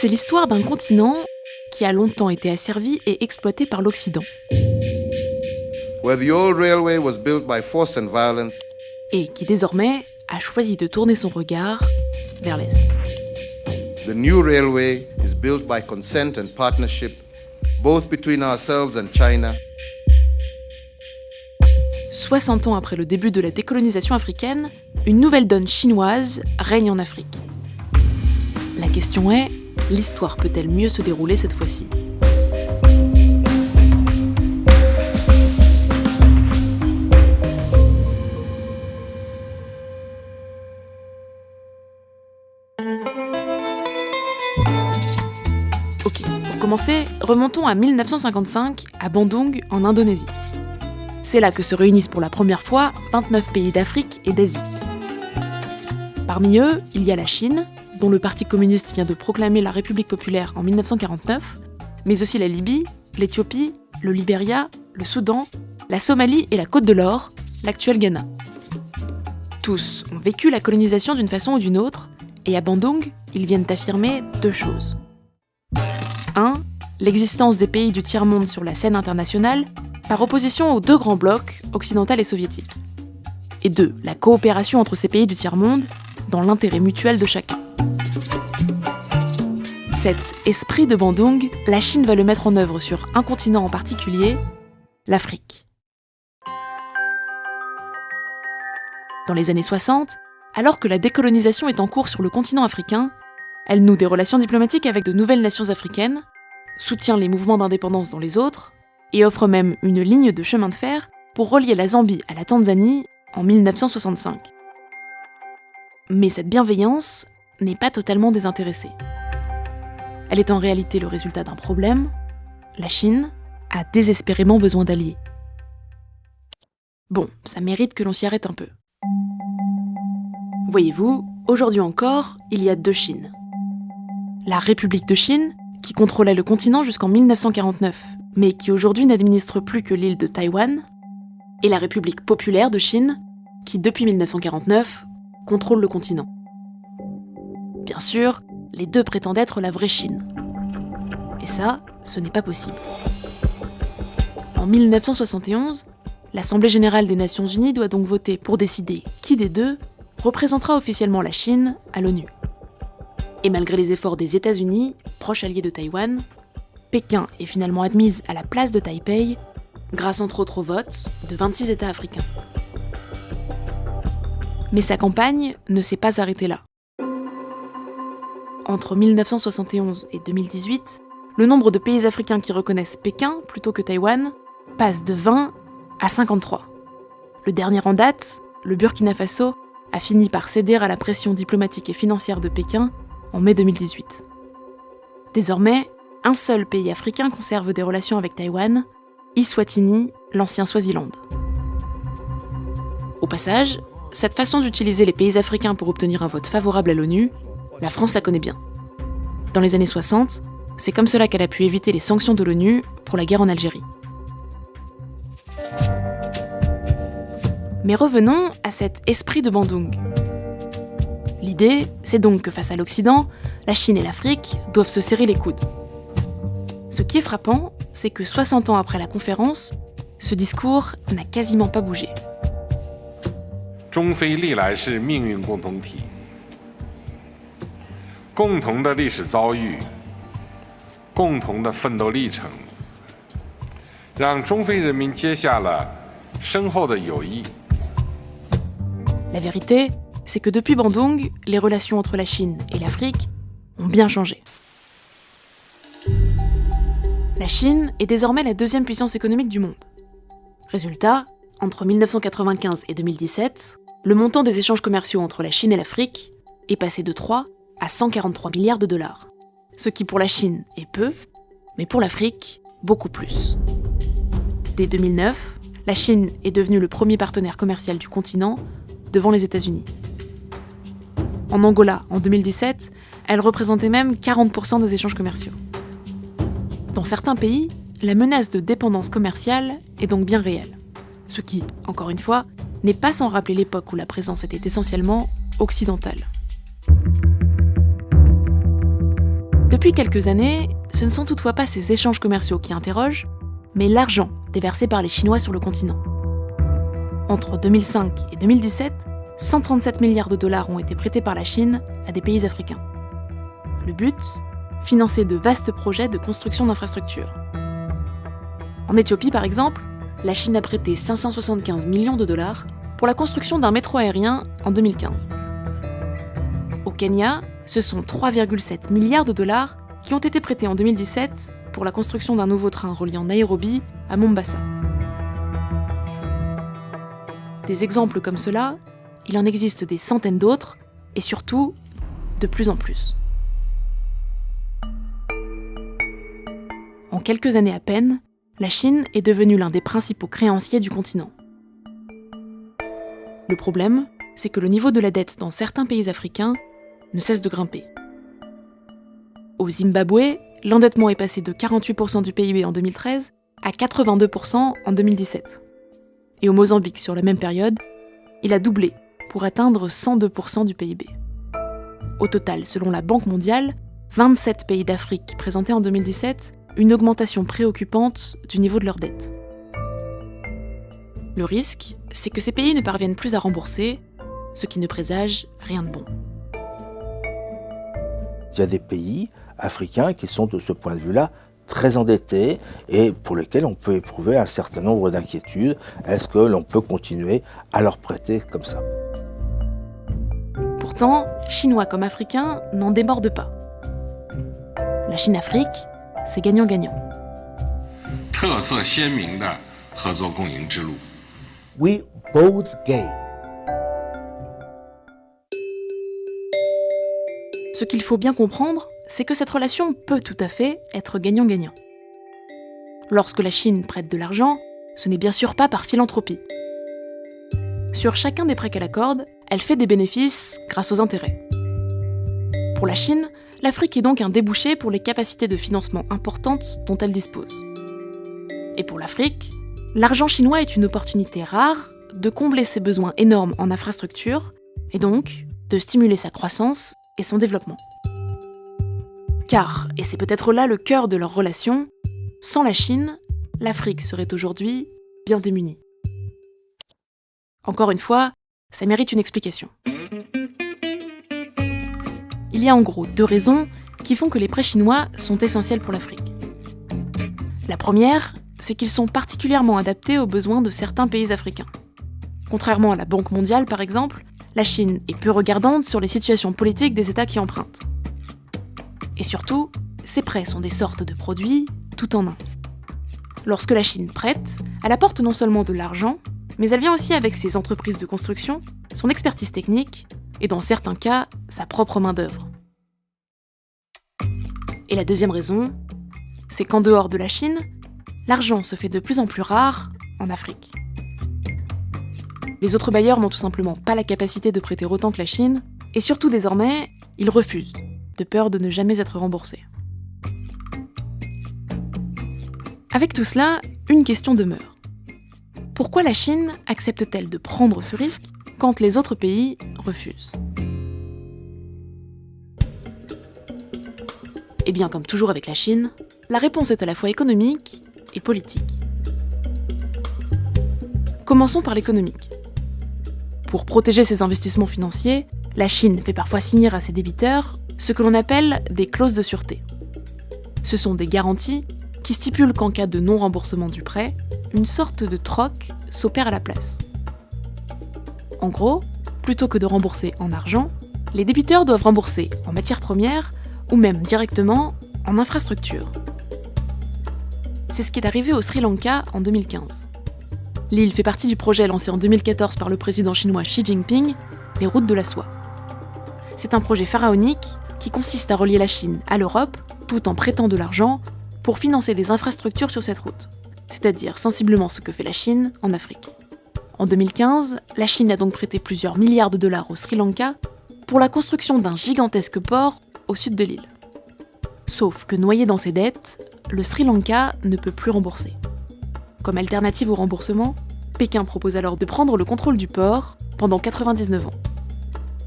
C'est l'histoire d'un continent qui a longtemps été asservi et exploité par l'Occident. Where the old railway was built by force and violence, Et qui désormais a choisi de tourner son regard vers l'Est. the new railway is built by consent and partnership, both between ourselves and China. 60 ans après le début de la décolonisation africaine, une nouvelle donne chinoise règne en Afrique. La question est, l'histoire peut-elle mieux se dérouler cette fois-ci ? Ok, pour commencer, remontons à 1955, à Bandung, en Indonésie. C'est là que se réunissent pour la première fois 29 pays d'Afrique et d'Asie. Parmi eux, il y a la Chine, dont le Parti communiste vient de proclamer la République populaire en 1949, mais aussi la Libye, l'Éthiopie, le Libéria, le Soudan, la Somalie et la Côte de l'Or, l'actuel Ghana. Tous ont vécu la colonisation d'une façon ou d'une autre, et à Bandung, ils viennent affirmer deux choses. 1. L'existence des pays du tiers-monde sur la scène internationale, par opposition aux deux grands blocs, occidental et soviétique. Et 2. La coopération entre ces pays du tiers-monde, dans l'intérêt mutuel de chacun. Cet esprit de Bandung, la Chine va le mettre en œuvre sur un continent en particulier, l'Afrique. Dans les années 60, alors que la décolonisation est en cours sur le continent africain, elle noue des relations diplomatiques avec de nouvelles nations africaines, soutient les mouvements d'indépendance dans les autres, et offre même une ligne de chemin de fer pour relier la Zambie à la Tanzanie en 1965. Mais cette bienveillance n'est pas totalement désintéressée. Elle est en réalité le résultat d'un problème. La Chine a désespérément besoin d'alliés. Bon, ça mérite que l'on s'y arrête un peu. Voyez-vous, aujourd'hui encore, il y a deux Chines. La République de Chine, qui contrôlait le continent jusqu'en 1949, mais qui aujourd'hui n'administre plus que l'île de Taïwan, et la République populaire de Chine, qui depuis 1949 contrôle le continent. Bien sûr, les deux prétendent être la vraie Chine. Et ça, ce n'est pas possible. En 1971, l'Assemblée générale des Nations Unies doit donc voter pour décider qui des deux représentera officiellement la Chine à l'ONU. Et malgré les efforts des États-Unis, proches alliés de Taïwan, Pékin est finalement admise à la place de Taipei, grâce entre autres au vote de 26 États africains. Mais sa campagne ne s'est pas arrêtée là. Entre 1971 et 2018, le nombre de pays africains qui reconnaissent Pékin plutôt que Taïwan passe de 20 à 53. Le dernier en date, le Burkina Faso, a fini par céder à la pression diplomatique et financière de Pékin en mai 2018. Désormais, un seul pays africain conserve des relations avec Taïwan, Eswatini, l'ancien Swaziland. Au passage, cette façon d'utiliser les pays africains pour obtenir un vote favorable à l'ONU, la France la connaît bien. Dans les années 60, c'est comme cela qu'elle a pu éviter les sanctions de l'ONU pour la guerre en Algérie. Mais revenons à cet esprit de Bandung. L'idée, c'est donc que face à l'Occident, la Chine et l'Afrique doivent se serrer les coudes. Ce qui est frappant, c'est que 60 ans après la conférence, ce discours n'a quasiment pas bougé. 中非历来是命运共同体，共同的历史遭遇，共同的奋斗历程，让中非人民结下了深厚的友谊。 La vérité, c'est que depuis Bandung, les relations entre la Chine et l'Afrique ont bien changé. La Chine est désormais la deuxième puissance économique du monde. Résultat, entre 1995 et 2017, le montant des échanges commerciaux entre la Chine et l'Afrique est passé de 3 à 143 milliards de dollars. Ce qui pour la Chine est peu, mais pour l'Afrique, beaucoup plus. Dès 2009, la Chine est devenue le premier partenaire commercial du continent devant les États-Unis. En Angola, en 2017, elle représentait même 40% des échanges commerciaux. Dans certains pays, la menace de dépendance commerciale est donc bien réelle. Ce qui, encore une fois, n'est pas sans rappeler l'époque où la présence était essentiellement occidentale. Depuis quelques années, ce ne sont toutefois pas ces échanges commerciaux qui interrogent, mais l'argent déversé par les Chinois sur le continent. Entre 2005 et 2017, 137 milliards de dollars ont été prêtés par la Chine à des pays africains. Le but ? Financer de vastes projets de construction d'infrastructures. En Éthiopie, par exemple, la Chine a prêté 575 millions de dollars pour la construction d'un métro aérien en 2015. Au Kenya, ce sont 3,7 milliards de dollars qui ont été prêtés en 2017 pour la construction d'un nouveau train reliant Nairobi à Mombasa. Des exemples comme cela, il en existe des centaines d'autres, et surtout, de plus en plus. En quelques années à peine, la Chine est devenue l'un des principaux créanciers du continent. Le problème, c'est que le niveau de la dette dans certains pays africains ne cesse de grimper. Au Zimbabwe, l'endettement est passé de 48% du PIB en 2013 à 82% en 2017. Et au Mozambique, sur la même période, il a doublé pour atteindre 102% du PIB. Au total, selon la Banque mondiale, 27 pays d'Afrique présentaient en 2017 une augmentation préoccupante du niveau de leur dette. Le risque, c'est que ces pays ne parviennent plus à rembourser, ce qui ne présage rien de bon. Il y a des pays africains qui sont de ce point de vue-là très endettés et pour lesquels on peut éprouver un certain nombre d'inquiétudes. Est-ce que l'on peut continuer à leur prêter comme ça ? Pourtant, Chinois comme Africains n'en débordent pas. La Chine-Afrique, c'est gagnant-gagnant. We both gain. Ce qu'il faut bien comprendre, c'est que cette relation peut tout à fait être gagnant-gagnant. Lorsque la Chine prête de l'argent, ce n'est bien sûr pas par philanthropie. Sur chacun des prêts qu'elle accorde, elle fait des bénéfices grâce aux intérêts. Pour la Chine, l'Afrique est donc un débouché pour les capacités de financement importantes dont elle dispose. Et pour l'Afrique, l'argent chinois est une opportunité rare de combler ses besoins énormes en infrastructures et donc de stimuler sa croissance et son développement. Car, et c'est peut-être là le cœur de leur relation, sans la Chine, l'Afrique serait aujourd'hui bien démunie. Encore une fois, ça mérite une explication. Il y a en gros 2 raisons qui font que les prêts chinois sont essentiels pour l'Afrique. La première, c'est qu'ils sont particulièrement adaptés aux besoins de certains pays africains. Contrairement à la Banque mondiale, par exemple, la Chine est peu regardante sur les situations politiques des États qui empruntent. Et surtout, ces prêts sont des sortes de produits tout en un. Lorsque la Chine prête, elle apporte non seulement de l'argent, mais elle vient aussi avec ses entreprises de construction, son expertise technique, et dans certains cas, sa propre main-d'œuvre. Et la deuxième raison, c'est qu'en dehors de la Chine, l'argent se fait de plus en plus rare en Afrique. Les autres bailleurs n'ont tout simplement pas la capacité de prêter autant que la Chine, et surtout désormais, ils refusent, de peur de ne jamais être remboursés. Avec tout cela, une question demeure. Pourquoi la Chine accepte-t-elle de prendre ce risque quand les autres pays refusent ? Eh bien, comme toujours avec la Chine, la réponse est à la fois économique et politique. Commençons par l'économique. Pour protéger ses investissements financiers, la Chine fait parfois signer à ses débiteurs ce que l'on appelle des clauses de sûreté. Ce sont des garanties qui stipulent qu'en cas de non-remboursement du prêt, une sorte de troc s'opère à la place. En gros, plutôt que de rembourser en argent, les débiteurs doivent rembourser en matières premières ou même directement en infrastructures. C'est ce qui est arrivé au Sri Lanka en 2015. L'île fait partie du projet lancé en 2014 par le président chinois Xi Jinping, les routes de la soie. C'est un projet pharaonique qui consiste à relier la Chine à l'Europe tout en prêtant de l'argent pour financer des infrastructures sur cette route, c'est-à-dire sensiblement ce que fait la Chine en Afrique. En 2015, la Chine a donc prêté plusieurs milliards de dollars au Sri Lanka pour la construction d'un gigantesque port au sud de l'île. Sauf que noyé dans ses dettes, le Sri Lanka ne peut plus rembourser. Comme alternative au remboursement, Pékin propose alors de prendre le contrôle du port pendant 99 ans.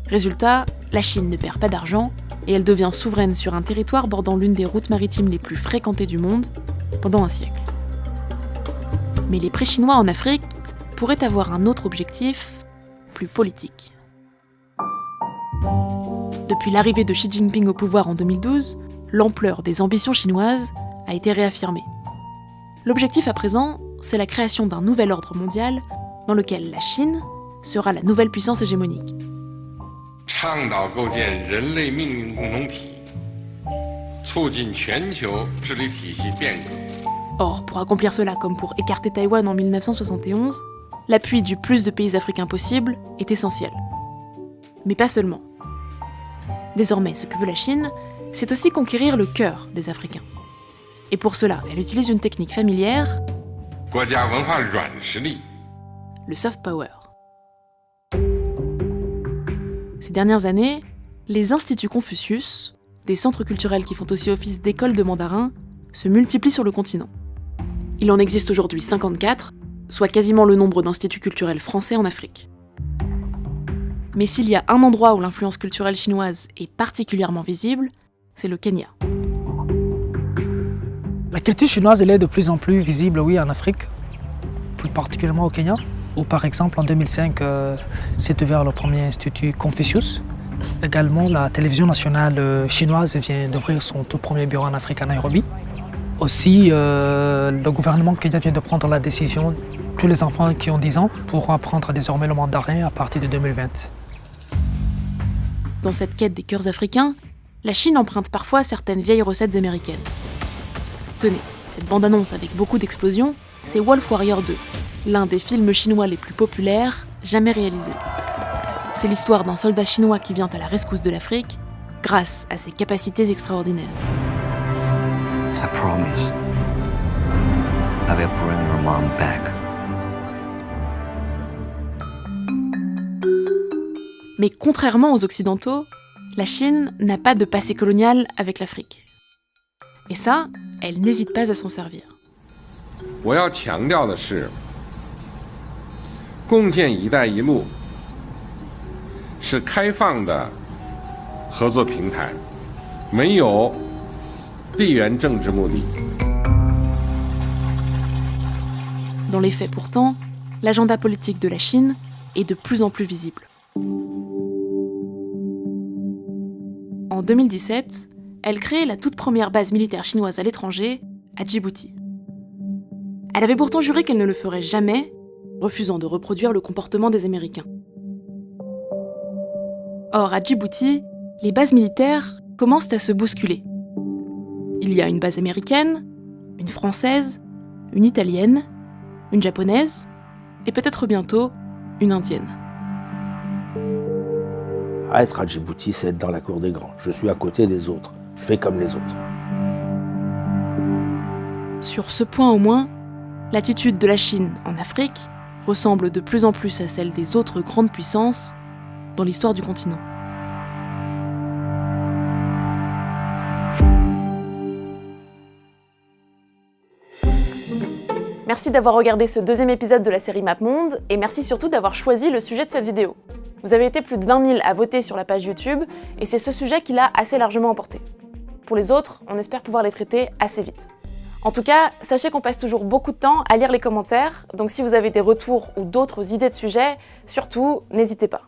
Résultat, la Chine ne perd pas d'argent, mais elle gagne du temps. et elle devient souveraine sur un territoire bordant l'une des routes maritimes les plus fréquentées du monde pendant un siècle. Mais les pré-chinois en Afrique pourraient avoir un autre objectif, plus politique. Depuis l'arrivée de Xi Jinping au pouvoir en 2012, l'ampleur des ambitions chinoises a été réaffirmée. L'objectif à présent, c'est la création d'un nouvel ordre mondial dans lequel la Chine sera la nouvelle puissance hégémonique. Or, pour accomplir cela comme pour écarter Taïwan en 1971, l'appui du plus de pays africains possible est essentiel. Mais pas seulement. Désormais, ce que veut la Chine, c'est aussi conquérir le cœur des Africains. Et pour cela, elle utilise une technique familière, le soft power. Ces dernières années, les instituts Confucius, des centres culturels qui font aussi office d'école de mandarin, se multiplient sur le continent. Il en existe aujourd'hui 54, soit quasiment le nombre d'instituts culturels français en Afrique. Mais s'il y a un endroit où l'influence culturelle chinoise est particulièrement visible, c'est le Kenya. La culture chinoise elle est de plus en plus visible, oui, en Afrique, plus particulièrement au Kenya, où par exemple en 2005 s'est ouvert le premier institut Confucius. Également, la télévision nationale chinoise vient d'ouvrir son tout premier bureau en Afrique à Nairobi. Aussi, le gouvernement kenyan vient de prendre la décision que tous les enfants qui ont 10 ans pourront apprendre désormais le mandarin à partir de 2020. Dans cette quête des cœurs africains, la Chine emprunte parfois certaines vieilles recettes américaines. Tenez, cette bande-annonce avec beaucoup d'explosions, c'est Wolf Warrior 2, l'un des films chinois les plus populaires jamais réalisés. C'est l'histoire d'un soldat chinois qui vient à la rescousse de l'Afrique grâce à ses capacités extraordinaires. I promise I will bring your mom back. Mais contrairement aux Occidentaux, la Chine n'a pas de passé colonial avec l'Afrique. Et ça, elle n'hésite pas à s'en servir. 我要强调的是，共建“一带一路”是开放的合作平台，没有地缘政治目的。 Dans les faits pourtant, l'agenda politique de la Chine est de plus en plus visible. En 2017, elle crée la toute première base militaire chinoise à l'étranger, à Djibouti. Elle avait pourtant juré qu'elle ne le ferait jamais, refusant de reproduire le comportement des Américains. Or, à Djibouti, les bases militaires commencent à se bousculer. Il y a une base américaine, une française, une italienne, une japonaise, et peut-être bientôt une indienne. Être à Djibouti, c'est être dans la cour des grands. Je suis à côté des autres. Je fais comme les autres. Sur ce point au moins, l'attitude de la Chine en Afrique ressemble de plus en plus à celle des autres grandes puissances dans l'histoire du continent. Merci d'avoir regardé ce deuxième épisode de la série MapMonde, et merci surtout d'avoir choisi le sujet de cette vidéo. Vous avez été plus de 20 000 à voter sur la page YouTube, et c'est ce sujet qui l'a assez largement emporté. Pour les autres, on espère pouvoir les traiter assez vite. En tout cas, sachez qu'on passe toujours beaucoup de temps à lire les commentaires, donc si vous avez des retours ou d'autres idées de sujets, surtout, n'hésitez pas.